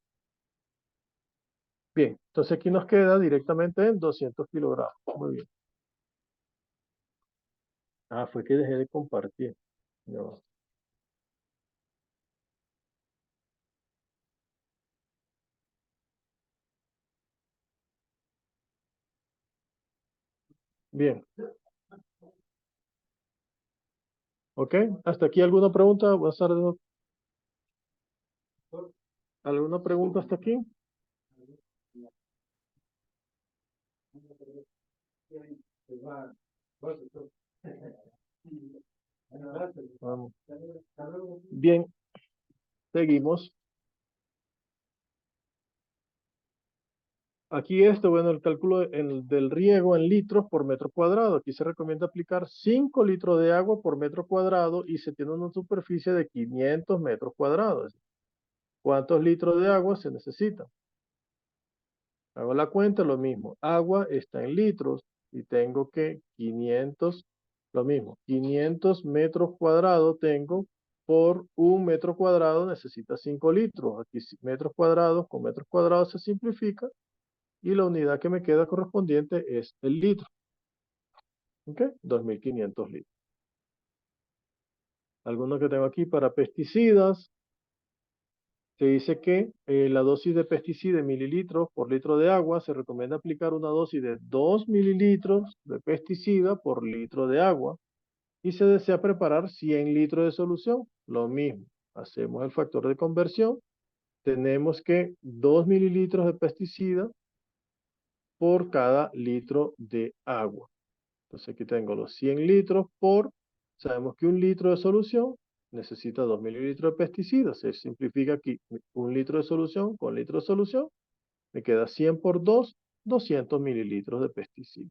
Bien, entonces aquí nos queda directamente en 200 kilogramos. Muy bien. Ah, fue que dejé de compartir. Ya va. Bien. ¿Ok? ¿Hasta aquí alguna pregunta? Buenas tardes. ¿Alguna pregunta hasta aquí? Vamos. Bien, seguimos. Aquí bueno, el cálculo del riego en litros por metro cuadrado. Aquí se recomienda aplicar 5 litros de agua por metro cuadrado y se tiene una superficie de 500 metros cuadrados. ¿Cuántos litros de agua se necesitan? Hago la cuenta, lo mismo. Agua está en litros y tengo que 500, lo mismo. 500 metros cuadrados tengo por un metro cuadrado necesita 5 litros. Aquí metros cuadrados con metros cuadrados se simplifica y la unidad que me queda correspondiente es el litro. ¿Ok? 2.500 litros. Algunos que tengo aquí para pesticidas. Se dice que la dosis de pesticida en mililitros por litro de agua se recomienda aplicar una dosis de 2 mililitros de pesticida por litro de agua y se desea preparar 100 litros de solución. Lo mismo, hacemos el factor de conversión. Tenemos que 2 mililitros de pesticida por cada litro de agua. Entonces aquí tengo los 100 litros por, sabemos que 1 litro de solución necesita 2 mililitros de pesticida. Se simplifica aquí 1 litro de solución con litro de solución. Me queda 100 por 2, 200 mililitros de pesticida.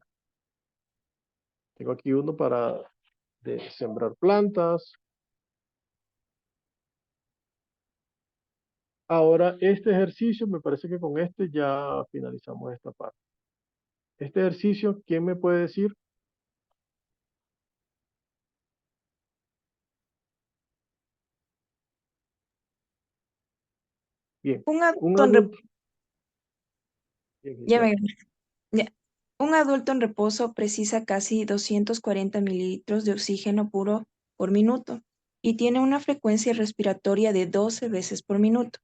Tengo aquí uno para sembrar plantas. Ahora, este ejercicio, me parece que con este ya finalizamos esta parte. Este ejercicio, ¿quién me puede decir? Bien, Un un adulto en adulto. Bien, ya Giselle. ya. Un adulto en reposo precisa casi 240 mililitros de oxígeno puro por minuto y tiene una frecuencia respiratoria de 12 veces por minuto.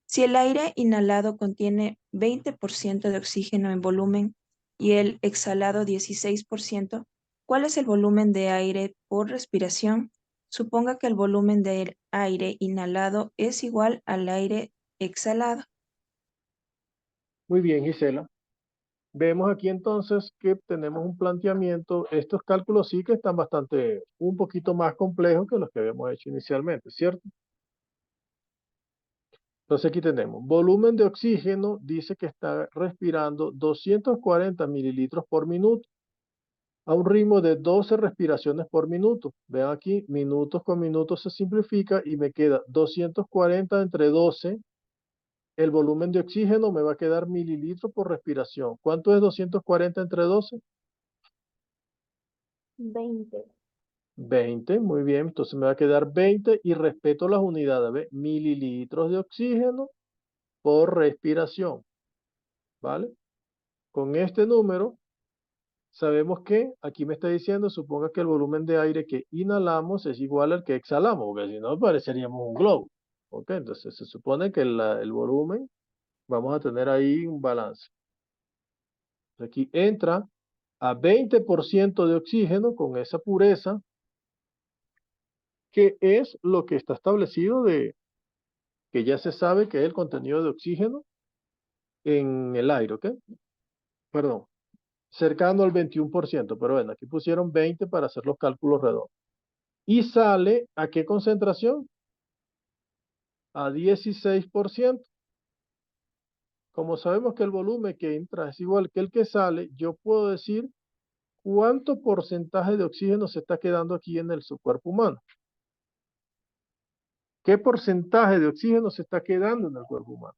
Si el aire inhalado contiene 20% de oxígeno en volumen y el exhalado 16%, ¿cuál es el volumen de aire por respiración? Suponga que el volumen del aire inhalado es igual al aire exhalado. Muy bien, Gisela. Vemos aquí entonces que tenemos un planteamiento. Estos cálculos sí que están un poquito más complejos que los que habíamos hecho inicialmente, ¿cierto? Entonces aquí tenemos volumen de oxígeno, dice que está respirando 240 mililitros por minuto a un ritmo de 12 respiraciones por minuto. Vean aquí, minutos con minutos se simplifica y me queda 240 entre 12. El volumen de oxígeno me va a quedar mililitros por respiración. ¿Cuánto es 240 entre 12? 20. 20, muy bien. Entonces me va a quedar 20 y respeto las unidades. ¿Ve? Mililitros de oxígeno por respiración. ¿Vale? Con este número sabemos que aquí me está diciendo, suponga que el volumen de aire que inhalamos es igual al que exhalamos, porque si no pareceríamos un globo. ¿Ok? Entonces se supone que el volumen, vamos a tener ahí un balance. Aquí entra a 20% de oxígeno con esa pureza, que es lo que está establecido que ya se sabe que es el contenido de oxígeno en el aire, ¿ok? Perdón, cercano al 21%, pero bueno, aquí pusieron 20 para hacer los cálculos redondos. ¿Y sale a qué concentración? A 16%. Como sabemos que el volumen que entra es igual que el que sale, yo puedo decir cuánto porcentaje de oxígeno se está quedando aquí en su cuerpo humano. ¿Qué porcentaje de oxígeno se está quedando en el cuerpo humano?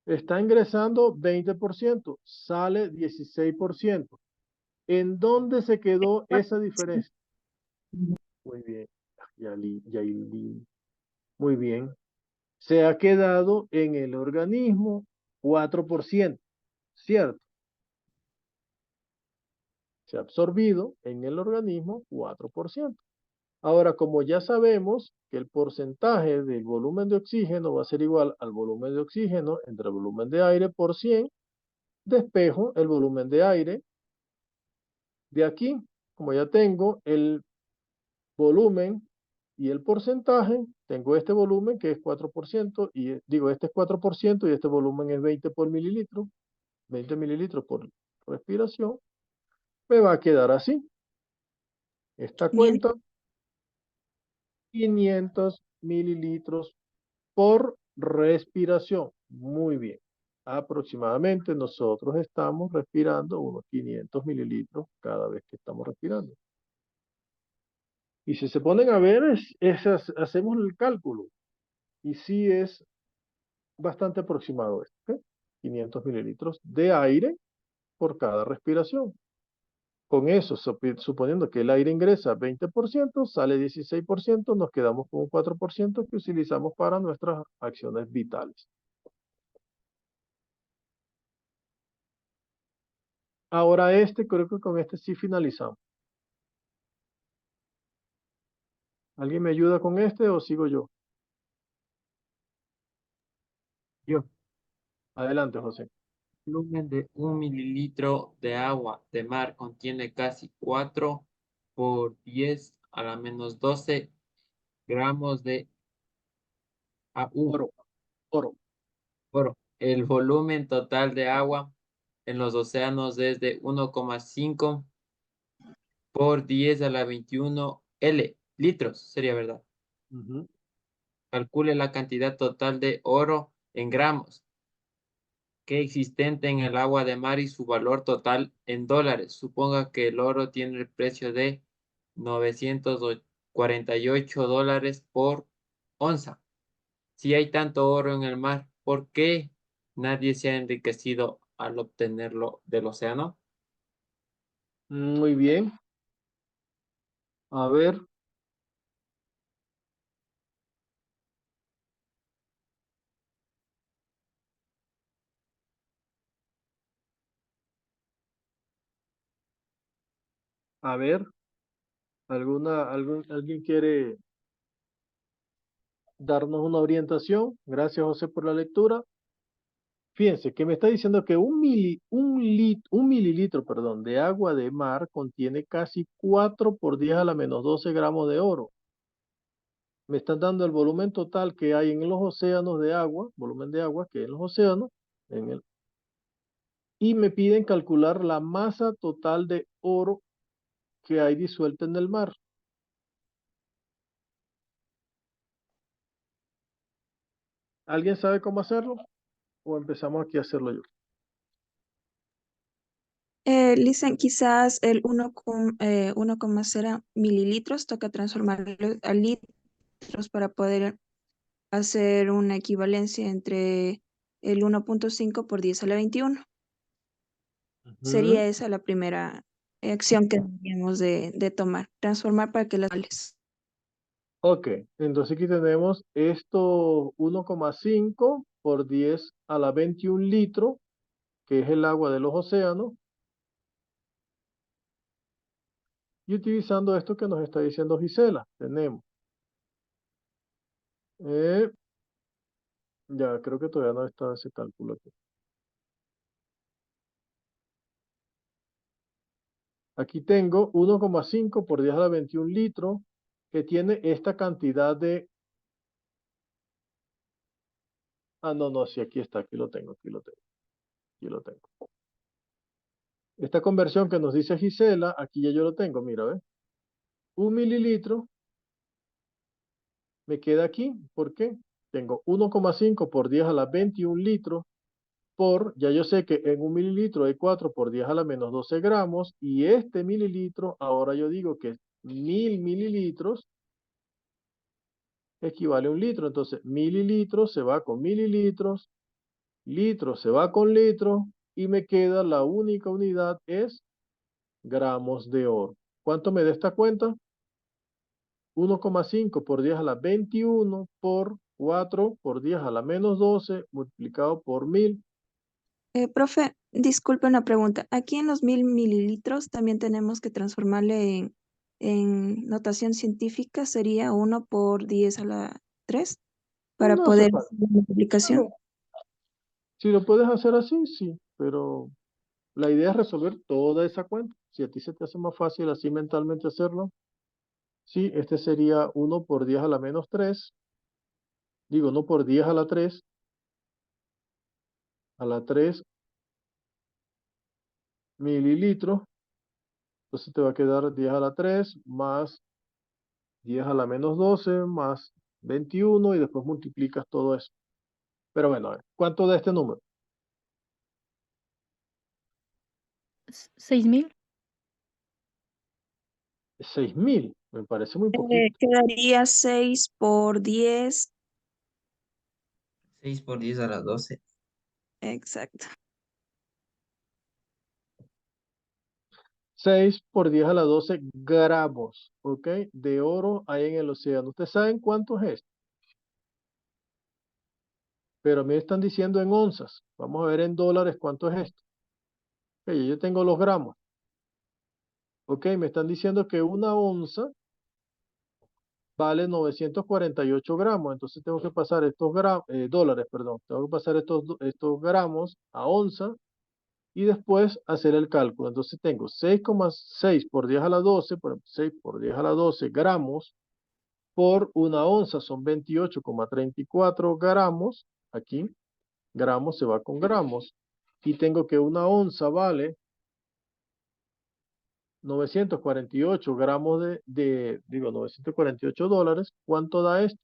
Está ingresando 20%, sale 16%. ¿En dónde se quedó esa diferencia? Muy bien, Yailin. Muy bien. Se ha quedado en el organismo 4%, ¿cierto? Se ha absorbido en el organismo 4%. Ahora, como ya sabemos que el porcentaje del volumen de oxígeno va a ser igual al volumen de oxígeno entre el volumen de aire por 100, despejo el volumen de aire de aquí. Como ya tengo el volumen y el porcentaje, tengo este volumen que es 4%, y digo, este es 4% y este volumen es 20 por mililitro, 20 mililitros por respiración, me va a quedar así. Esta Bien, cuenta 500 mililitros por respiración. Muy bien. Aproximadamente nosotros estamos respirando unos 500 mililitros cada vez que estamos respirando. Y si se ponen a ver, hacemos el cálculo. Y sí es bastante aproximado esto. ¿Ok? 500 mililitros de aire por cada respiración. Con eso, suponiendo que el aire ingresa 20%, sale 16%, nos quedamos con un 4% que utilizamos para nuestras acciones vitales. Ahora creo que con este sí finalizamos. ¿Alguien me ayuda con este o sigo yo? Yo. Adelante, José. Volumen de 1 mililitro de agua de mar contiene casi 4 por 10 a la menos 12 gramos de AU. Oro. Oro. El volumen total de agua en los océanos es de 1,5 por 10 a la 21 litros, sería verdad. Ujú. Calcule la cantidad total de oro en gramos que existente en el agua de mar y su valor total en dólares. Suponga que el oro tiene el precio de $948 por onza. Si hay tanto oro en el mar, ¿por qué nadie se ha enriquecido al obtenerlo del océano? Muy bien. A ver. A ver. ¿Alguien quiere darnos una orientación? Gracias, José, por la lectura. Fíjense que me está diciendo que un mililitro, perdón, de agua de mar contiene casi 4 por 10 a la menos 12 gramos de oro. Me están dando el volumen total que hay en los océanos de agua, volumen de agua que hay en los océanos, y me piden calcular la masa total de oro que hay disuelta en el mar. ¿Alguien sabe cómo hacerlo? ¿O empezamos aquí a hacerlo yo? Listen, quizás el 1,0 mililitros toca transformarlo a litros para poder hacer una equivalencia entre el 1,5 por 10 a la 21. Sería esa la primera acción que deberíamos de tomar, transformar para que las vales. Ok, entonces aquí tenemos esto 1,5 por 10 a la 21 litros, que es el agua de los océanos. Y utilizando esto que nos está diciendo Gisela, tenemos. Ya, creo que todavía no está ese cálculo aquí. Aquí tengo 1,5 por 10 a la 21 litros, que tiene esta cantidad de... Ah, no, sí, aquí está, aquí lo tengo. Esta conversión que nos dice Gisela, aquí ya yo lo tengo, mira, ¿ves? 1 mililitro me queda aquí, ¿por qué? Tengo 1,5 por 10 a la 21 litros por, ya yo sé que en 1 mililitro hay 4 por 10 a la menos 12 gramos, y este mililitro, ahora yo digo que 1000 mililitros equivale a 1 litro. Entonces, mililitros se va con mililitros, litros se va con litros, y me queda la única unidad es gramos de oro. ¿Cuánto me da esta cuenta? 1,5 por 10 a la 21 por 4 por 10 a la menos 12 multiplicado por 1000. Profe, disculpe una pregunta. Aquí en los 1000 mililitros también tenemos que transformarle en notación científica, sería 1 por 10 a la 3 para No hace poder falta. hacer la multiplicación. Si lo puedes hacer así, sí, pero la idea es resolver toda esa cuenta. Si a ti se te hace más fácil así mentalmente hacerlo, sí, este sería 1 por 10 a la menos 3. Digo, no por 10 a la 3, a la 3 mililitros. Entonces te va a quedar 10 a la 3 más 10 a la menos 12 más 21 y después multiplicas todo eso. Pero bueno, a ver, ¿cuánto da este número? 6.000. 6000, me parece muy poquito. Quedaría 6 por 10. 6 por 10 a la 12. Exacto. 6 por 10 a la 12 gramos, ¿ok? De oro hay en el océano. ¿Ustedes saben cuánto es esto? Pero a mí me están diciendo en onzas. Vamos a ver en dólares cuánto es esto. Ok, yo tengo los gramos. Ok, me están diciendo que una onza vale 948 gramos. Entonces tengo que pasar estos dólares, perdón. Tengo que pasar estos gramos a onza y después hacer el cálculo. Entonces tengo 6,6 por 10 a la 12, por ejemplo, 6 por 10 a la 12 gramos por una onza, son 28,34 gramos. Aquí, gramos se va con gramos. Y tengo que una onza vale 948 gramos digo, 948 dólares. ¿Cuánto da esto?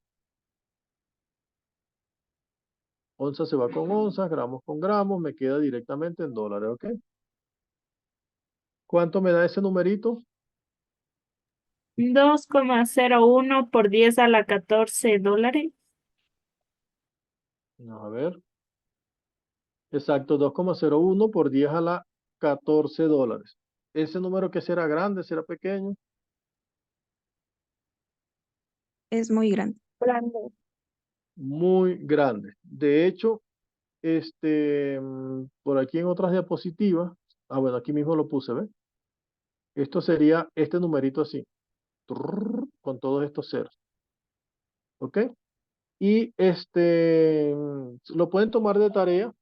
Onza se va con onzas, gramos con gramos, me queda directamente en dólares, ¿ok? ¿Cuánto me da ese numerito? 2,01 por 10 a la 14 dólares. A ver. Exacto, 2,01 por 10 a la 14 dólares. ¿Ese número que será grande, será pequeño? Es muy grande. Grande. Muy grande. De hecho, por aquí en otras diapositivas, bueno, aquí mismo lo puse, ¿ves? Esto sería este numerito así, con todos estos ceros. ¿Ok? Y lo pueden tomar de tarea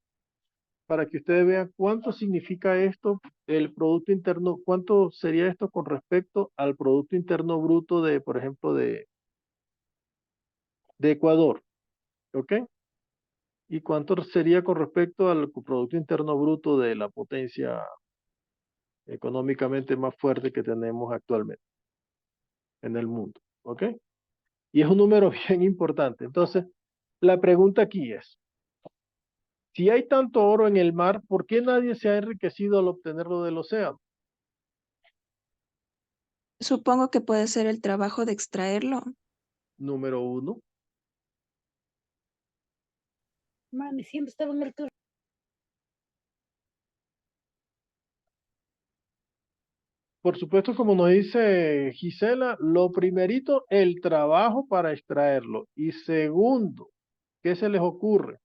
para que ustedes vean cuánto significa esto, el Producto Interno, cuánto sería esto con respecto al Producto Interno Bruto de, por ejemplo, de Ecuador. ¿Ok? Y cuánto sería con respecto al Producto Interno Bruto de la potencia económicamente más fuerte que tenemos actualmente en el mundo. ¿Ok? Y es un número bien importante. Entonces, la pregunta aquí es, si hay tanto oro en el mar, ¿por qué nadie se ha enriquecido al obtenerlo del océano? Supongo que puede ser el trabajo de extraerlo. Número uno. Mami, siempre estaba en el turno. Por supuesto, como nos dice Gisela, lo primerito, el trabajo para extraerlo. Y segundo, ¿qué se les ocurre?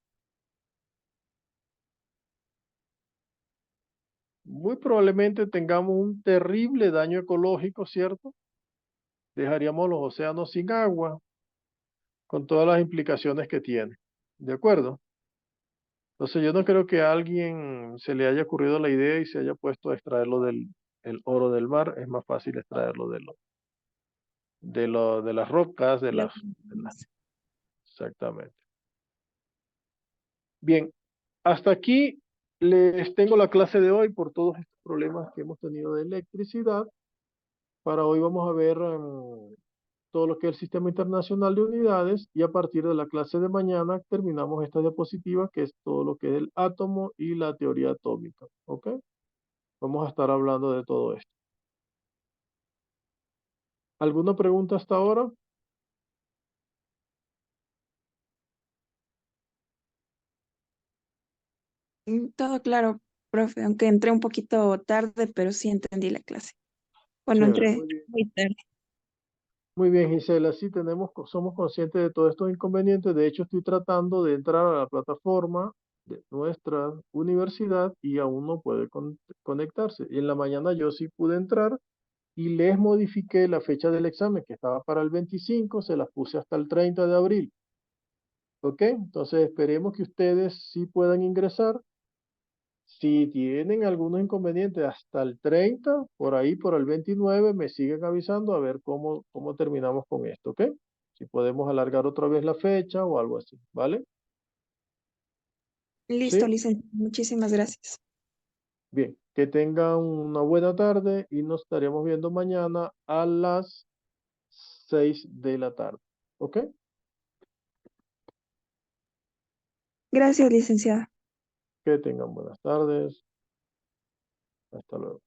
Muy probablemente tengamos un terrible daño ecológico, ¿cierto? Dejaríamos los océanos sin agua, con todas las implicaciones que tiene. ¿De acuerdo? Entonces yo no creo que a alguien se le haya ocurrido la idea y se haya puesto a extraerlo del el oro del mar. Es más fácil extraerlo de las rocas, exactamente. Bien, hasta aquí les tengo la clase de hoy por todos estos problemas que hemos tenido de electricidad. Para hoy vamos a ver todo lo que es el Sistema Internacional de Unidades y a partir de la clase de mañana terminamos esta diapositiva que es todo lo que es el átomo y la teoría atómica. ¿Ok? Vamos a estar hablando de todo esto. ¿Alguna pregunta hasta ahora? Todo claro, profe, aunque entré un poquito tarde, pero sí entendí la clase. Bueno, Chévere, entré muy bien. muy tarde. Muy bien, Gisela, sí somos conscientes de todos estos inconvenientes. De hecho, estoy tratando de entrar a la plataforma de nuestra universidad y aún no puede conectarse. Y en la mañana yo sí pude entrar y les modifiqué la fecha del examen, que estaba para el 25, se las puse hasta el 30 de abril. ¿Ok? Entonces esperemos que ustedes sí puedan ingresar. Si tienen algunos inconvenientes hasta el 30, por ahí por el 29, me siguen avisando a ver cómo terminamos con esto, ¿ok? Si podemos alargar otra vez la fecha o algo así, ¿vale? Listo, Sí, licenciado. Muchísimas gracias. bien. Que tengan una buena tarde y nos estaremos viendo mañana a las 6 de la tarde, ¿ok? Gracias, licenciada. Que tengan buenas tardes. Hasta luego.